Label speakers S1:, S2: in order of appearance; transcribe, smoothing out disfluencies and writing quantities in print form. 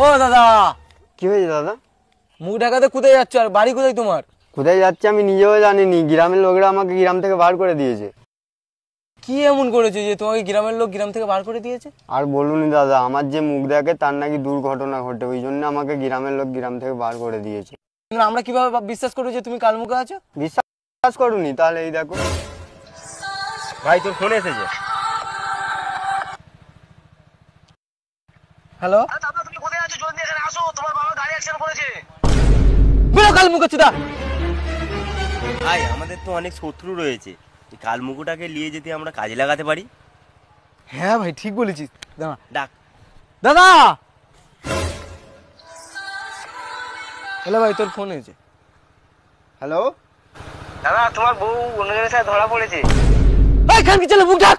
S1: ও দাদা,
S2: কি হয়েছে দাদা?
S1: মুখ ঢাকাতে কোথায় যাচ্ছ আর বাড়ি কোথায় তোমার?
S2: কোথায় যাচ্ছে আমি নিজেও জানিনি, গ্রামের লোকেরা আমাকে গ্রাম থেকে বার করে দিয়েছে।
S1: কি এমন করেছে যে তোমাকে গ্রামের লোক গ্রাম থেকে বার করে দিয়েছে?
S2: আর বলুন দাদা, আমার যে মুখ দেখে তার নাকি দুর্ঘটনা ঘটে, ওই জন্য আমাকে গ্রামের লোক গ্রাম থেকে বার করে দিয়েছে।
S1: আমরা কিভাবে বিশ্বাস করবো যে তুমি কালমুখে আছো?
S2: বিশ্বাস করুনি তাহলে এই দেখো।
S3: ভাই তোর ফোন এসেছে।
S1: হ্যালো,
S3: তুমি কোথায় আছো? জলদি এখানে আসো, তোমার বাবা গাড়ি অ্যাক্সিডেন্ট করেছে।
S1: বেরো কালমুখে চুদা।
S3: ভাই আমাদের তো অনেক শত্রু রয়েছে, এই কালমুকুটাকে নিয়ে যেতে আমরা কাজে লাগাতে পারি।
S1: হ্যাঁ ভাই, ঠিক বলেছিস। দাঁড়া,
S3: ডাক।
S1: দাদা। হ্যালো ভাই, তোর ফোন হয়েছে।
S2: হ্যালো
S3: দাদা, তোমার বউ অন্য জনের সাথে ধরা পড়েছে।
S1: এই খান কি চলে মুখ ঢাক।